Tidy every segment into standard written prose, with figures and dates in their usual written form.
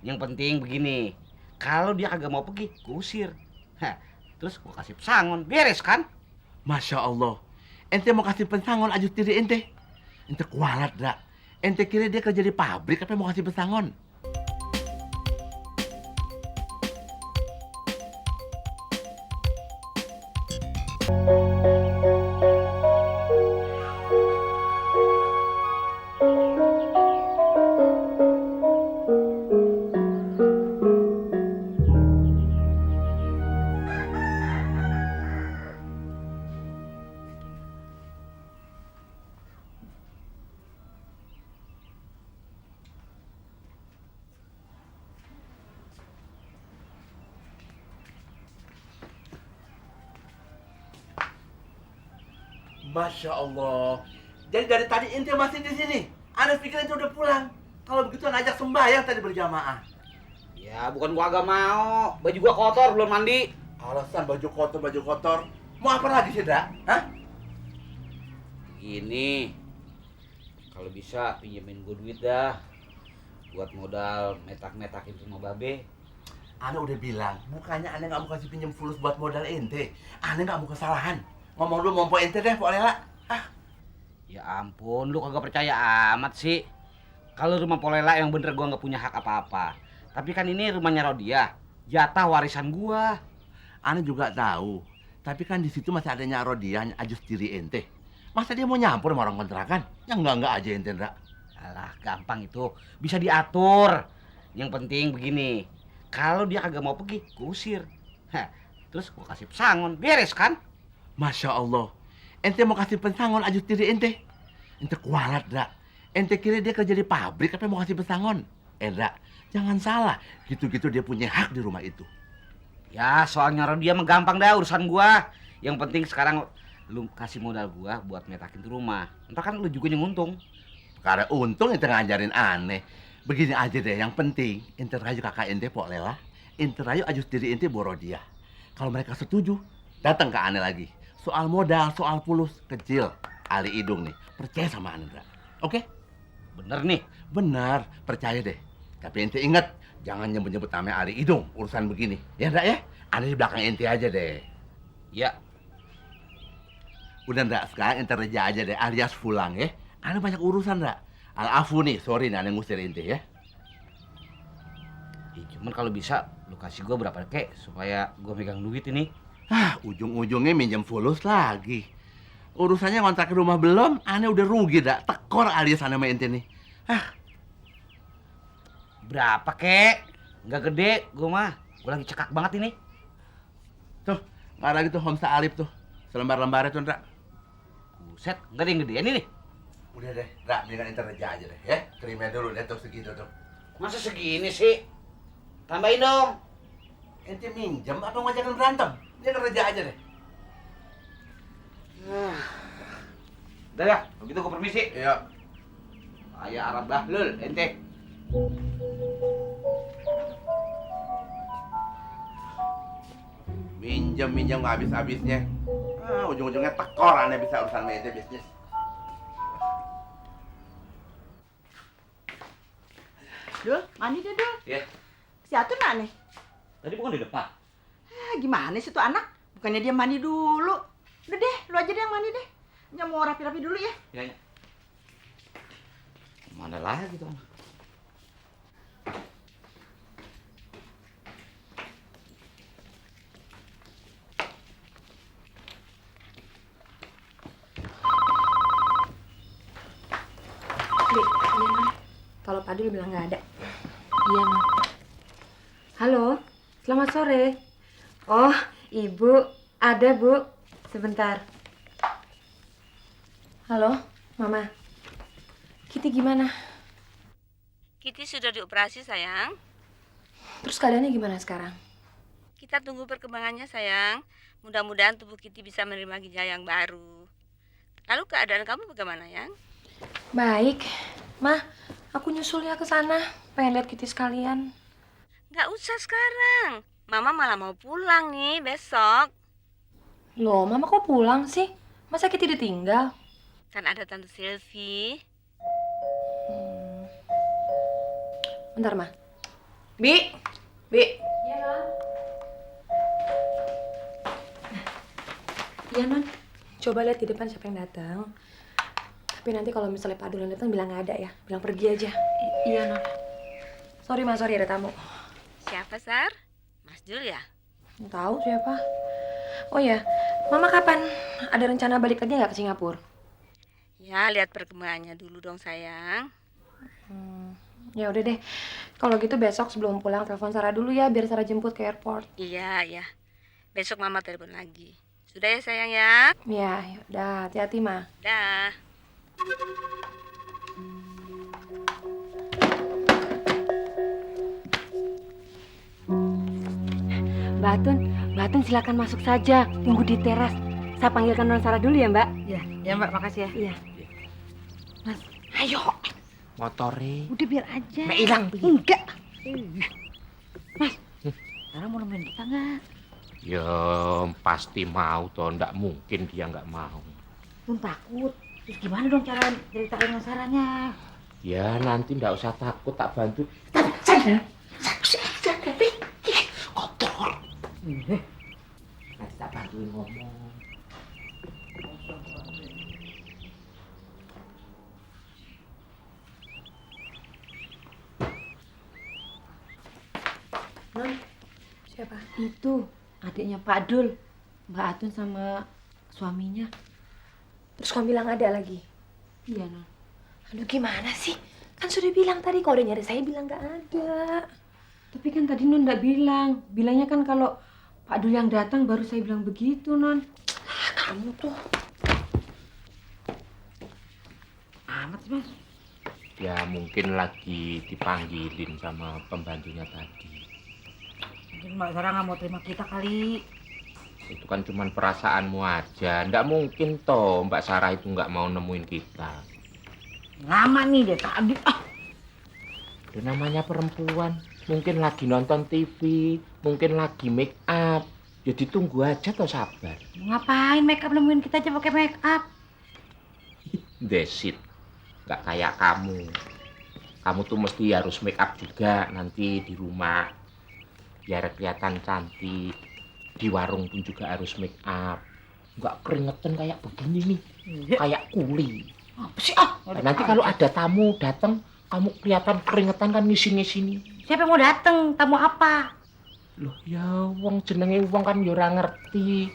Yang penting begini, kalau dia kagak mau pergi, gue usir. Hah, terus gue kasih pesangon, beres kan? Masya Allah. Ente mau kasih pesangon ajus diri ente. Ente kualat dak. Ente kira dia kerja di pabrik apa mau kasih pesangon? Masya Allah. Jadi dari tadi ente masih di sini. Ana pikir ente udah pulang. Kalau begitu ana ajak sembahyang tadi berjamaah. Ya bukan gua agak mau, baju gua kotor belum mandi. Alasan baju kotor. Mau apa lagi sih, Dak? Hah? Gini, kalau bisa pinjemin gua duit dah, buat modal metak-metakin rumah babe. Ana udah bilang, bukannya ana nggak mau kasih pinjam fulus buat modal ente. Ana nggak mau kesalahan. Ngomong lu mau ente deh, Pak Lela. Ah, Ya ampun, lu kagak percaya amat sih. Kalau rumah Polela yang bener gua nggak punya hak apa-apa. Tapi kan ini rumahnya Rodia, jatah warisan gua. ana juga tahu. Tapi kan di situ masih adanya Rodia ajus diri ente. Masa dia mau nyampur sama orang kontrakan? Ya enggak aja ente, Dak. Alah, gampang itu, bisa diatur. Yang penting begini, kalau dia kagak mau pergi, gua usir. Hah, terus gua kasih pesangon, beres kan? Masya Allah. Ente mau kasih pesangon ajus diri ente. Ente kualat, Dak. Ente kira dia kerja di pabrik apa mau kasih pesangon? Dak, jangan salah. Gitu-gitu dia punya hak di rumah itu. Ya, soalnya Rodia mah gampang dah urusan gua. Yang penting sekarang lu kasih modal gua buat metakin tuh rumah. Entar kan lu juga yang untung. Karena untung ente ngajarin aneh. Begini aja deh, yang penting ente rayu kakak ente, Pok Lela. Ente rayu ajus diri ente Borodia. Kalau mereka setuju, datang ke aneh lagi. Soal modal, soal fulus, kecil. Ali hidung nih, percaya sama aneh, Dak. Oke? Bener nih. Benar, percaya deh. Tapi ente ingat, jangan nyebut-nyebut namanya Ali Idung urusan begini. Ya enggak ya? Ada di belakang ente aja deh. Ya, Udah enggak, sekarang ente reja aja deh alias pulang ya. Ada banyak urusan enggak? Al-afu nih, sorry nih aneh ngusir ente ya. cuman kalau bisa lu kasih gua berapa kek supaya gua megang duit ini. Ujung-ujungnya minjem fulus lagi. Urusannya ngontrak rumah belum, aneh udah rugi dak. Tekor alias aneh sama ente nih. Berapa kek? Nggak gede, gua mah. Gua lagi cekak banget ini. Tuh, nggak lagi tuh Homsa Alip tuh. Selembar-lembarnya tuh, Ndra. Buset, nggak ada yang gedean ini. Udah deh, Ndra, mendingan ente reja aja deh ya. Terima dulu deh tuh segitu tuh. Masa segini sih? Tambahin dong. Ente minjem apa ngajakin berantem? Dia kerja aja deh. Udah ya, begitu gua permisi. Iya. Ayah Arab Bahlul, ente. Minjem nggak habis-habisnya. Ujung-ujungnya tekor aneh bisa urusan sama ente bisnis. Dul, mandi deh, Dul. Ya, Si Atun mana nih? tadi bukan di depan. Gimana sih tuh anak? Bukannya dia mandi dulu. Udah deh, lu aja deh yang mandi deh. Nya mau rapi-rapi dulu ya. Ya, ya. Mana lagi tuh? Dek, iya mah. Kalau Padul bilang nggak ada. Iya mah. Halo, selamat sore. Oh, ibu, ada bu. Sebentar. Halo, mama. Kitty gimana? Kitty sudah dioperasi, sayang. Terus keadaannya gimana sekarang? Kita tunggu perkembangannya, sayang. Mudah-mudahan tubuh Kitty bisa menerima ginjal yang baru. Lalu keadaan kamu bagaimana, yang? Baik, mah. Aku nyusul ya ke sana. Pengen lihat Kitty sekalian. Nggak usah sekarang. Mama malah mau pulang nih besok. Loh, mama kok pulang sih? Masa Kitty ditinggal? Kan ada Tante Sylvie. Bentar, mah. Bi. Bi. Iya, Non. Iya, Non. Coba lihat di depan siapa yang datang. Tapi nanti kalau misalnya Pak Dul yang datang bilang nggak ada ya. Bilang pergi aja. Iya, Non. Sorry, Mas. Sorry ada tamu. Siapa, Sar? Mas Jul ya? Nggak tahu siapa. Oh ya, Mama kapan? Ada rencana balik lagi nggak ke Singapura? Ya, lihat perkembangannya dulu dong, sayang. Ya udah deh. Kalau gitu besok sebelum pulang telepon Sarah dulu ya biar Sarah jemput ke airport. Iya, ya. Besok Mama telepon lagi. Sudah ya, sayang ya? Ya, udah hati-hati, Ma. Dah. Mbak Atun silakan masuk saja. Tunggu di teras. Saya panggilkan Non Sarah dulu ya, Mbak. Ya Mbak, makasih ya. Iya. Mas, ayo. Motore. Udah biar aja. Mbak hilang. Enggak. Mas, Sarah mau nemenin kita nggak? Ya pasti mau toh, ndak mungkin dia nggak mau. Pun takut. Terus gimana dong cara ceritain Non Sarahnya? Ya nanti ndak usah takut, tak bantu. Kotor. Nanti tak bantuin ngomong. Non, siapa? Itu adiknya Pak Dul. Mbak Atun sama suaminya. Terus kamu bilang ada lagi? Iya, Non. Aduh gimana sih? Kan sudah bilang tadi kalau udah nyari saya bilang nggak ada. Tapi kan tadi Non nggak bilang. Bilangnya kan kalau Pak Dul yang datang baru saya bilang begitu, Non. Kamu tuh. Amat sih, Mas. Ya mungkin lagi dipanggilin sama pembantunya tadi. Mungkin Mbak Sarah nggak mau terima kita kali. Itu kan cuman perasaanmu aja. Ndak mungkin toh Mbak Sarah itu nggak mau nemuin kita. Lama nih dia tadi. Itu namanya perempuan. Mungkin lagi nonton TV, mungkin lagi make up. Jadi tunggu aja toh, sabar. Ngapain make up nemuin kita aja pakai make up? Desit, nggak kayak kamu. Kamu tuh mesti harus make up juga nanti di rumah. Biar kelihatan cantik. Di warung pun juga harus make up. Nggak keringetan kayak begini nih. Kayak kuli. Apa sih Nanti kalau ada tamu datang, kamu kelihatan keringetan kan ngisi-ngisini. Siapa yang mau datang? Tamu apa? Loh ya wong jenenge wong kan ya ora ngerti.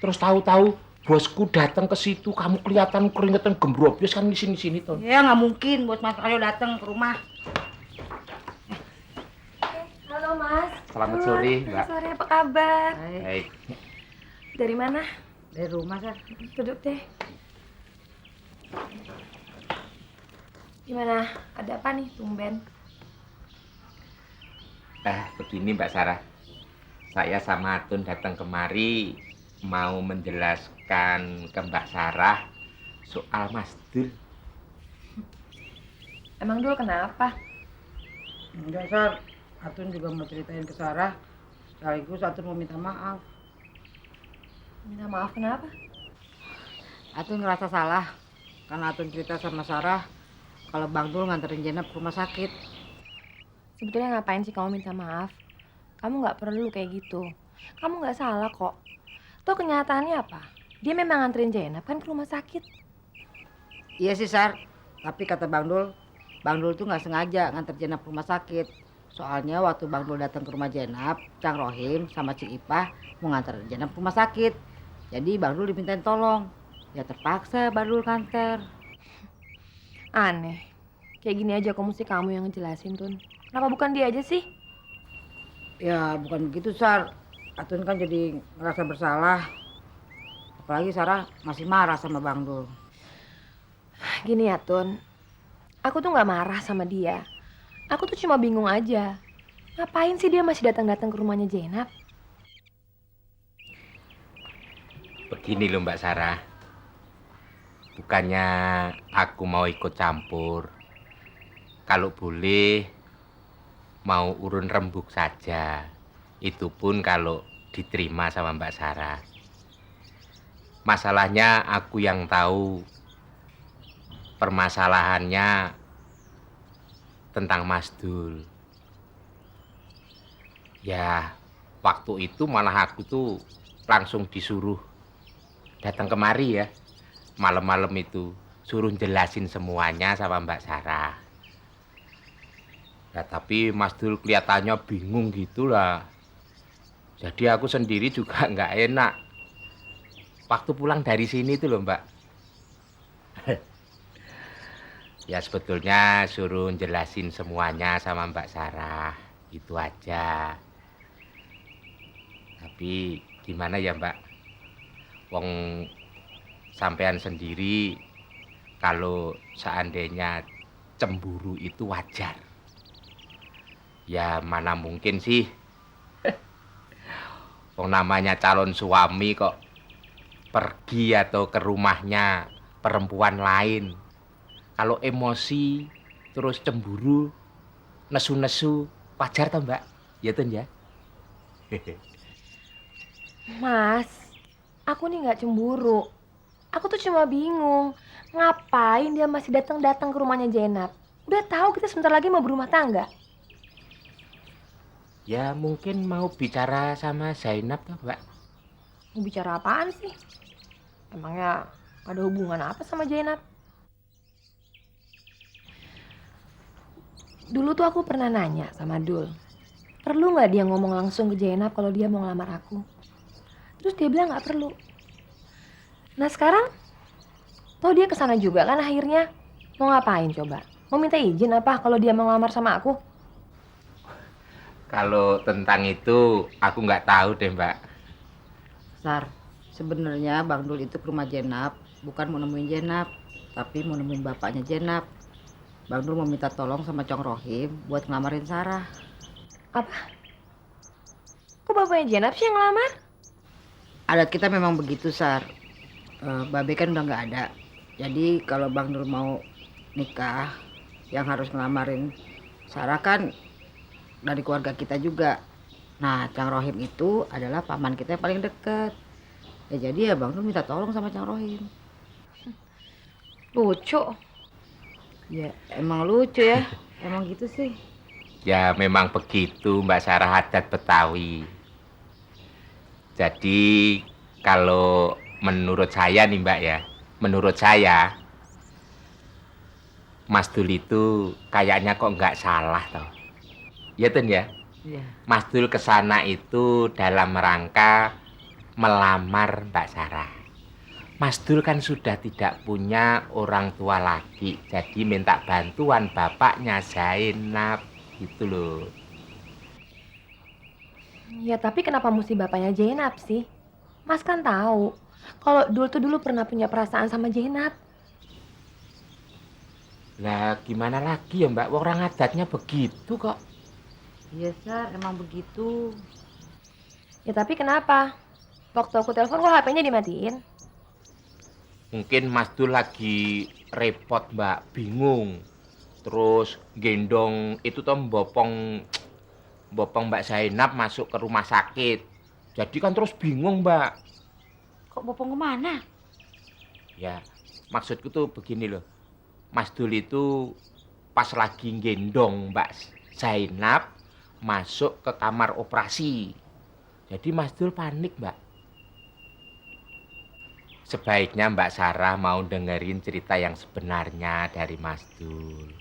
Terus tahu-tahu bosku datang ke situ, kamu kelihatan keringetan gembrobyos kan ngisi-ngisini toh. Ya nggak mungkin buat Mas Aryo datang ke rumah. Halo Mas. Selamat sore, Mbak. Sore, apa kabar? Baik. Dari mana? Dari rumah, Sar. Duduk deh. Gimana? Ada apa nih, tumben? Begini Mbak Sarah. Saya sama Atun datang kemari mau menjelaskan ke Mbak Sarah soal Mas Dul. Emang dulu kenapa? Enggak, Sar. Atun juga mau ceritain ke Sarah. Sekaligus Atun mau minta maaf. Minta maaf kenapa? Atun ngerasa salah. Karena Atun cerita sama Sarah kalau Bang Dul nganterin Jenab ke rumah sakit. Sebetulnya ngapain sih kamu minta maaf? Kamu nggak perlu kayak gitu. Kamu nggak salah kok. Toh kenyataannya apa? Dia memang nganterin Jenab kan ke rumah sakit. Iya sih, Sar. Tapi kata Bang Dul tuh nggak sengaja nganter Jenab ke rumah sakit. Soalnya waktu Bang Dul datang ke rumah Jenab, Cang Rohim sama Cik Ipah mau nganter Jenab ke rumah sakit. Jadi Bang Dul dimintain tolong. Ya terpaksa Bang Dul nganter. Aneh. Kayak gini aja kok mesti kamu yang ngejelasin, Tun. Kenapa bukan dia aja sih? Ya bukan begitu, Sar. Atun kan jadi ngerasa bersalah. Apalagi Sarah masih marah sama Bang Dul. Gini ya, Tun. Aku tuh nggak marah sama dia. Aku tuh cuma bingung aja. Ngapain sih dia masih datang-datang ke rumahnya Jenab? Begini loh Mbak Sarah. Bukannya aku mau ikut campur. Kalau boleh mau urun rembuk saja. Itu pun kalau diterima sama Mbak Sarah. Masalahnya aku yang tahu permasalahannya tentang Mas Dul. Ya, waktu itu malah aku tuh langsung disuruh datang kemari ya. Malam-malam itu suruh jelasin semuanya sama Mbak Sarah. Ya, tapi Mas Dul kelihatannya bingung gitulah. Jadi aku sendiri juga nggak enak. Waktu pulang dari sini tuh loh Mbak. Ya sebetulnya suruh jelasin semuanya sama Mbak Sarah. Itu aja. Tapi gimana ya Mbak? Wong sampean sendiri kalau seandainya cemburu itu wajar. Ya mana mungkin sih. Wong namanya calon suami kok pergi atau ke rumahnya perempuan lain. Kalau emosi terus cemburu, nesu-nesu, wajar toh Mbak? Ya tuh ya. Mas, aku nih nggak cemburu. Aku tuh cuma bingung, ngapain dia masih datang-datang ke rumahnya Jenab? Udah tahu kita sebentar lagi mau berumah tangga. Ya mungkin mau bicara sama Zainab toh Mbak. Mau bicara apaan sih? Emangnya ada hubungan apa sama Jenab? Dulu tuh aku pernah nanya sama Dul, perlu nggak dia ngomong langsung ke Jenab kalau dia mau ngelamar aku? Terus dia bilang nggak perlu. Nah sekarang, toh dia kesana juga kan akhirnya. Mau ngapain coba? Mau minta izin apa kalau dia mau ngelamar sama aku? Kalau tentang itu aku nggak tahu deh Mbak. Sar, sebenarnya Bang Dul itu ke rumah Jenab bukan mau nemuin Jenab, tapi mau nemuin bapaknya Jenab. Bang Dul mau minta tolong sama Cong Rohim buat ngelamarin Sarah. Apa? Kok bapaknya Jenab sih yang ngelamar? Adat kita memang begitu, Sar. Babe kan udah nggak ada. Jadi kalau Bang Dul mau nikah, yang harus ngelamarin Sarah kan dari keluarga kita juga. Nah, Cang Rohim itu adalah paman kita yang paling deket. Ya jadi ya Bang Dul minta tolong sama Cang Rohim. Lucu. Ya emang lucu ya. Emang gitu sih. Ya memang begitu Mbak Sarah adat Betawi. Jadi kalau menurut saya nih Mbak ya, menurut saya Mas Dul itu kayaknya kok nggak salah toh. Ya Tun ya, Iya. Mas Dul kesana itu dalam rangka melamar Mbak Sarah. Mas Dul kan sudah tidak punya orang tua lagi, jadi minta bantuan bapaknya Zainab gitu loh. Ya tapi kenapa mesti bapaknya Jenab sih? Mas kan tahu kalau Dul tuh dulu pernah punya perasaan sama Jenab. Lah gimana lagi ya Mbak, orang adatnya begitu kok. Iya, Sar, emang begitu. Ya tapi kenapa? Waktu aku telepon kok HP-nya dimatiin? Mungkin Mas Dul lagi repot Mbak, bingung. Terus gendong itu tuh bopong Mbak Zainab masuk ke rumah sakit. Jadi kan terus bingung Mbak. Kok bopong kemana? Ya maksudku tuh begini loh. Mas Dul itu pas lagi gendong Mbak Zainab masuk ke kamar operasi. Jadi Mas Dul panik Mbak. Sebaiknya Mbak Sarah mau dengerin cerita yang sebenarnya dari Mas Dul.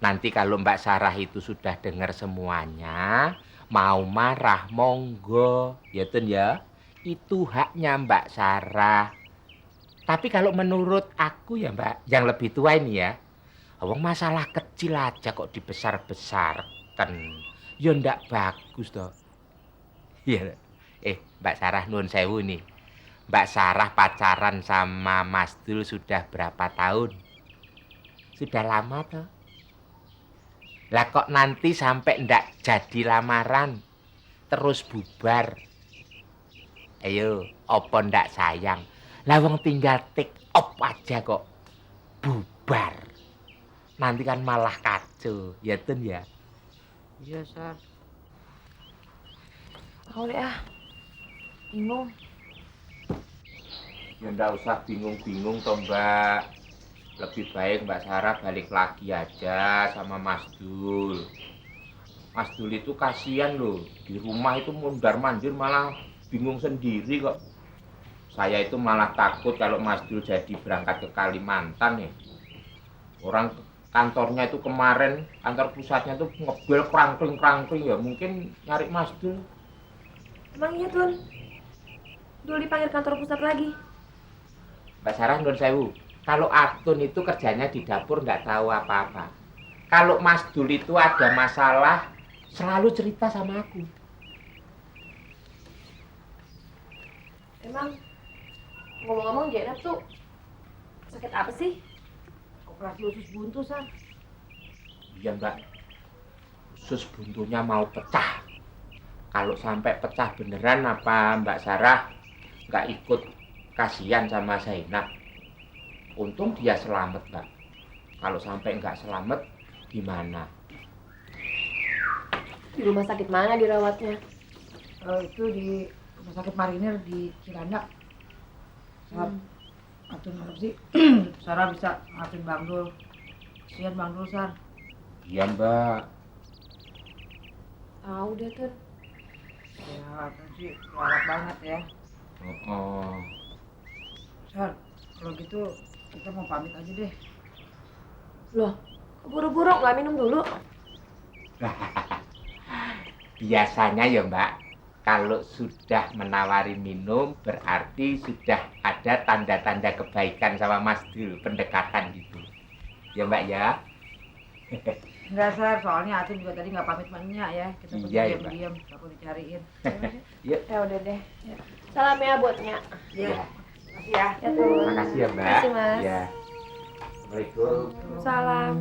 Nanti kalau Mbak Sarah itu sudah dengar semuanya, mau marah monggo, ya Tun ya. Itu haknya Mbak Sarah. Tapi kalau menurut aku ya Mbak, yang lebih tua ini ya, wong masalah kecil aja kok dibesar-besarkan. Ya ndak bagus toh. Iya. Mbak Sarah nuwun sewu nih. Mbak Sarah pacaran sama Mas Dul sudah berapa tahun? Sudah lama toh. Lah kok nanti sampai ndak jadi lamaran, terus bubar. Ayo, opo ndak sayang? Lah wong tinggal take off aja kok bubar. Nanti kan malah kacau, ya Tun ya. Iya, Sar. Tahu deh ah. Bingung. Ya ndak usah bingung-bingung toh Mbak. Lebih baik Mbak Sarah balik lagi aja sama Mas Dul. Mas Dul itu kasihan loh. Di rumah itu mondar-mandir malah bingung sendiri kok. Saya itu malah takut kalau Mas Dul jadi berangkat ke Kalimantan ya. Orang kantornya itu kemarin, kantor pusatnya tuh ngebel krangkling-krangkling ya. Mungkin nyari Mas Dul. Emang iya, Dul? Dul dipanggil kantor pusat lagi. Mbak Sarah Nun Sewu, kalau Atun itu kerjanya di dapur nggak tahu apa-apa. Kalau Mas Dul itu ada masalah, selalu cerita sama aku. Emang ngomong-ngomong Jenab tuh sakit apa sih? Operasi usus buntu, San. Iya Mbak, usus buntunya mau pecah. Kalau sampai pecah beneran apa Mbak Sarah nggak ikut kasihan sama Zainab? Untung dia selamat Mbak. Kalau sampai nggak selamat gimana? Di rumah sakit mana dirawatnya? Itu di rumah sakit Marinir di Cilandak. Atun harap sih Sarah bisa maafin Bang Dul. Kasihan Bang Dul, San. Iya Mbak. Tahu deh, Tun. Ya, Atun sih berharap banget ya. Oh. San, kalau gitu kita mau pamit aja deh. Loh, buru-buru nggak minum dulu? Biasanya ya Mbak, kalau sudah menawari minum berarti sudah ada tanda-tanda kebaikan sama Mas Dul, pendekatan gitu. Ya Mbak ya. Enggak, Sar, soalnya Atun juga tadi nggak pamit sama Nya ya. Kita pergi Iya, ya, diam-diam, takut dicariin. Yuk. Ya udah deh. Salam ya buatnya. Iya. Makasih ya. Ya Tun. Makasih ya Mbak. Makasih, Mas. Ya. Assalamualaikum. Salam.